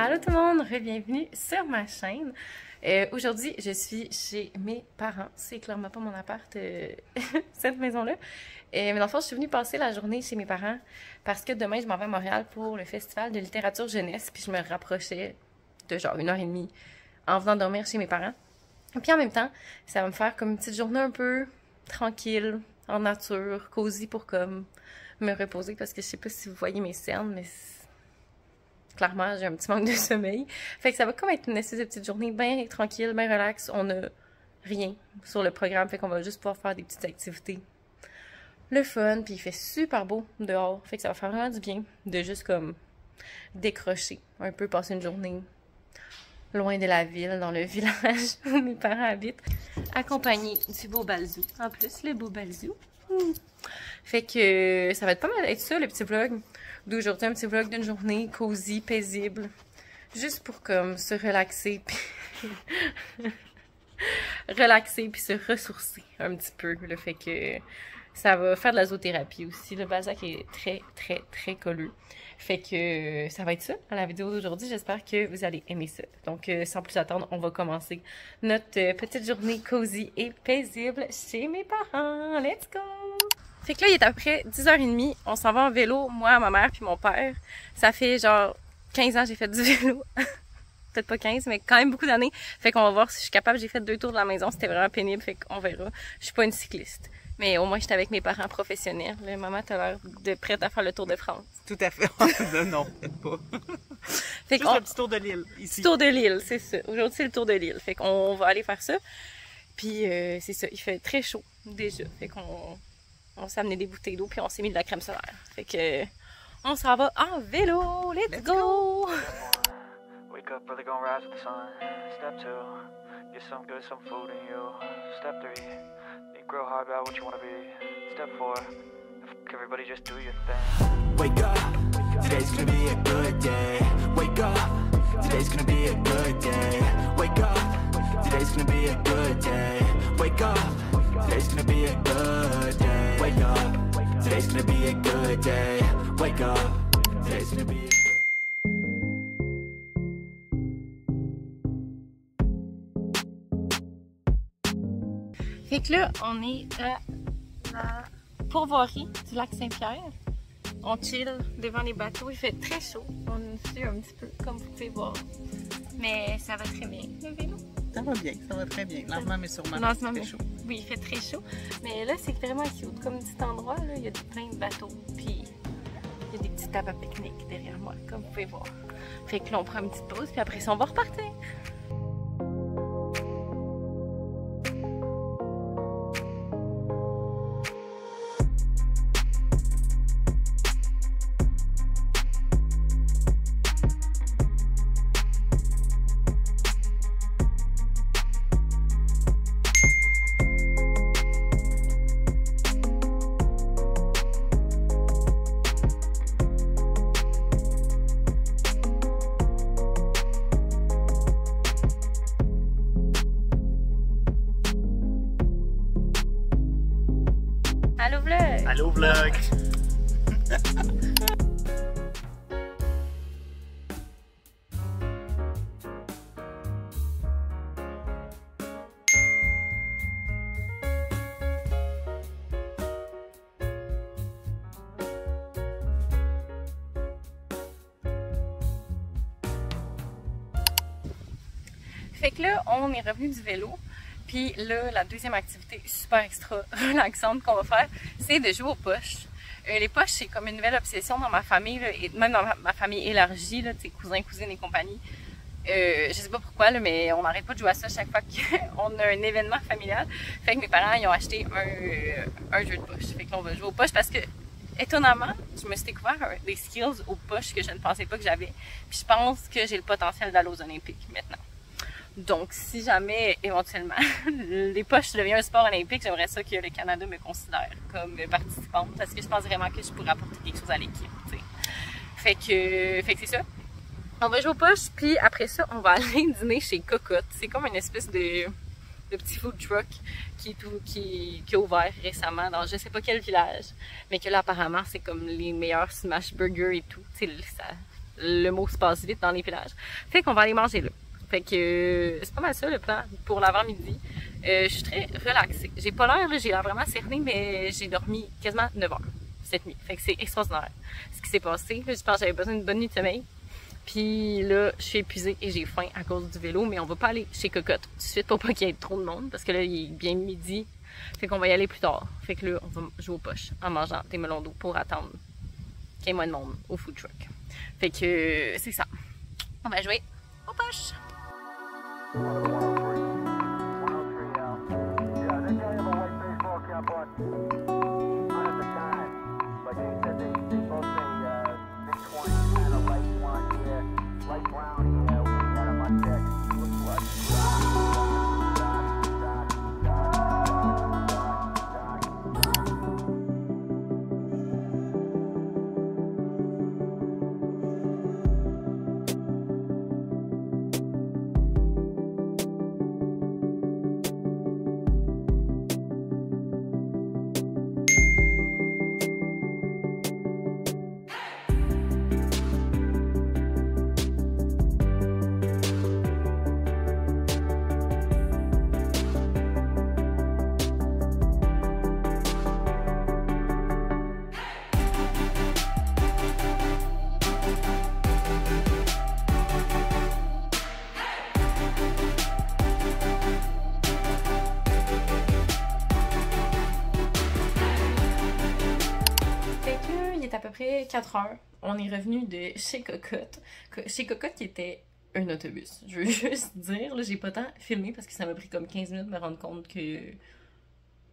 Allô tout le monde, bienvenue sur ma chaîne. Aujourd'hui, je suis chez mes parents. C'est clairement pas mon appart, cette maison-là. Mais dans le fond, je suis venue passer la journée chez mes parents parce que demain, je m'en vais à Montréal pour le festival de littérature jeunesse. Puis je me rapprochais de genre 1h30 en venant dormir chez mes parents. Puis en même temps, ça va me faire comme une petite journée un peu tranquille, en nature, cosy pour comme me reposer parce que je sais pas si vous voyez mes cernes, mais clairement, j'ai un petit manque de sommeil. Fait que ça va comme être une espèce de petite journée bien tranquille, bien relax. On n'a rien sur le programme, fait qu'on va juste pouvoir faire des petites activités. Le fun, puis il fait super beau dehors. Fait que ça va faire vraiment du bien de juste comme décrocher un peu, passer une journée loin de la ville, dans le village où mes parents habitent, accompagné du beau Balzou. En plus, le beau Balzou. Fait que ça va être pas mal être ça, le petit vlog d'aujourd'hui, un petit vlog d'une journée cosy, paisible, juste pour comme se relaxer, puis relaxer puis se ressourcer un petit peu. Le fait que ça va faire de la zoothérapie aussi. Le Balzac est très colleux. Fait que ça va être ça à la vidéo d'aujourd'hui. J'espère que vous allez aimer ça. Donc sans plus attendre, on va commencer notre petite journée cosy et paisible chez mes parents. Let's go! Fait que là, il est à peu près 10h30. On s'en va en vélo, moi, ma mère puis mon père. Ça fait genre 15 ans que j'ai fait du vélo. Peut-être pas 15, mais quand même beaucoup d'années. Fait qu'on va voir si je suis capable. J'ai fait 2 tours de la maison. C'était vraiment pénible. Fait qu'on verra. Je suis pas une cycliste. Mais au moins, j'étais avec mes parents professionnels. Là, maman, t'as l'air de prête à faire le tour de France. Tout à fait. Non, peut-être pas. Fait juste le petit tour de l'île, ici. Tour de l'île, c'est ça. Aujourd'hui, c'est le tour de l'île. Fait qu'on va aller faire ça. Puis, c'est ça. Il fait très chaud, déjà. Fait qu'on s'est amené des bouteilles d'eau, puis on s'est mis de la crème solaire. Fait que, on s'en va en vélo. Let's go! Wake up early, gonna rise with the sun. Step 2, get some good, some food in you. Step 3, think real hard about what you wanna be. Step 4, everybody just do your thing. Wake up, today's gonna be a good day. Wake up, today's gonna be a good day. Wake up, today's gonna be a good day. Wake up, today's gonna be a good day. Wake up, today's gonna be a good day. Wake up, today's gonna be a Fait que là, on est à la pourvoirie du lac Saint-Pierre. On chill devant les bateaux. Il fait très chaud. On suit un petit peu, comme vous pouvez voir. Mais ça va très bien, le vélo. Ça va bien, ça va très bien. Lentement mais sûrement. Lentement, c'est chaud. Oui, il fait très chaud. Mais là, c'est vraiment cute. Comme un petit endroit, là, il y a plein de bateaux. Puis, il y a des petits tables à pique-nique derrière moi, comme vous pouvez voir. Fait que là, on prend une petite pause. Puis après ça, on va repartir. Allô vlog! Allô vlog! Fait que là, on est revenu du vélo. Puis là, la deuxième activité super extra relaxante qu'on va faire, c'est de jouer aux poches. Les poches, c'est comme une nouvelle obsession dans ma famille, là, et même dans ma famille élargie, là, cousins, cousines et compagnie. Je sais pas pourquoi, là, mais on n'arrête pas de jouer à ça chaque fois qu'on a un événement familial. Fait que mes parents, ils ont acheté un jeu de poche. Fait que là, on va jouer aux poches parce que, étonnamment, je me suis découvert des skills aux poches que je ne pensais pas que j'avais. Puis je pense que j'ai le potentiel d'aller aux Olympiques maintenant. Donc, si jamais, éventuellement, les poches deviennent un sport olympique, j'aimerais ça que le Canada me considère comme participante parce que je pense vraiment que je pourrais apporter quelque chose à l'équipe, tu sais. Fait que c'est ça. On va jouer aux poches, puis après ça, on va aller dîner chez Cocotte. C'est comme une espèce de petit food truck qui a ouvert récemment dans je sais pas quel village, mais que là, apparemment, c'est comme les meilleurs smash burgers et tout. Tu sais, le mot se passe vite dans les villages. Fait qu'on va aller manger là. Fait que c'est pas mal ça le plan pour l'avant-midi. Je suis très relaxée. J'ai pas l'air, j'ai l'air vraiment cernée, mais j'ai dormi quasiment 9 heures cette nuit. Fait que c'est extraordinaire ce qui s'est passé. Là, je pense que j'avais besoin d'une bonne nuit de sommeil. Puis là, je suis épuisée et j'ai faim à cause du vélo, mais on va pas aller chez Cocotte tout de suite pour pas qu'il y ait trop de monde, parce que là, il est bien midi. Fait qu'on va y aller plus tard. Fait que là, on va jouer aux poches en mangeant des melons d'eau pour attendre qu'il y ait moins de monde au food truck. Fait que c'est ça. On va jouer aux poches. À peu près 4 heures, on est revenu de chez Cocotte. Chez Cocotte qui était un autobus. Je veux juste dire, là, j'ai pas tant filmé parce que ça m'a pris comme 15 minutes de me rendre compte que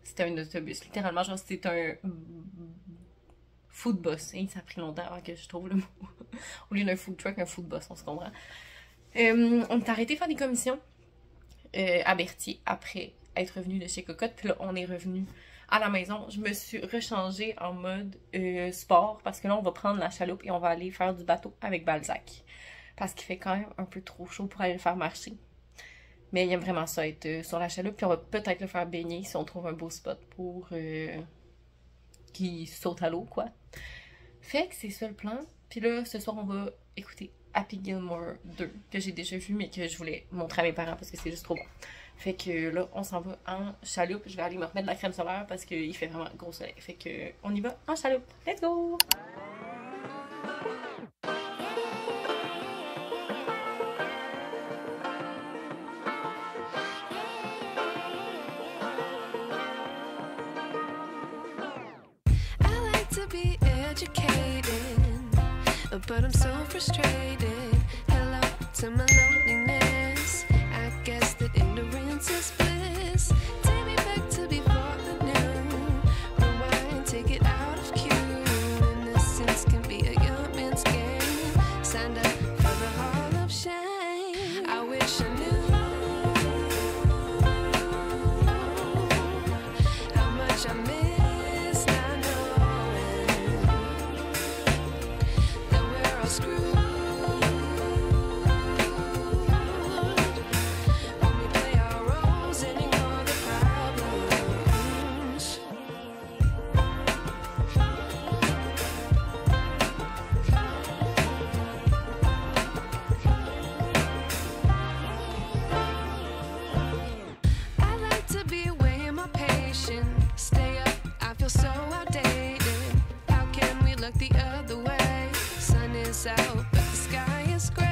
c'était un autobus. Littéralement, genre c'était un food bus. Et ça a pris longtemps avant que je trouve le mot. Au lieu d'un food truck, un food bus, on se comprend. On est arrêté faire des commissions à Berthier après être revenu de chez Cocotte. Puis là, on est revenu à la maison. Je me suis rechangée en mode sport parce que là, on va prendre la chaloupe et on va aller faire du bateau avec Balzac. Parce qu'il fait quand même un peu trop chaud pour aller le faire marcher. Mais il aime vraiment ça, être sur la chaloupe. Puis on va peut-être le faire baigner si on trouve un beau spot pour qu'il saute à l'eau, quoi. Fait que c'est ça le plan. Puis là, ce soir, on va écouter Happy Gilmore 2, que j'ai déjà vu, mais que je voulais montrer à mes parents parce que c'est juste trop bon. Fait que là, on s'en va en chaloupe. Je vais aller me remettre de la crème solaire parce qu'il fait vraiment gros soleil. Fait que on y va en chaloupe. Let's go! I like to be educated, but I'm so frustrated. Hello to my loneliness. I guess that ignorance is bliss. Take me back to before the new. Rewind, take it out of cue. Innocence can be a young man's game. Signed up for the hall of shame. I wish I knew how much I miss not knowing that we're all screwed. Stay up, I feel so outdated. How can we look the other way? Sun is out, but the sky is gray.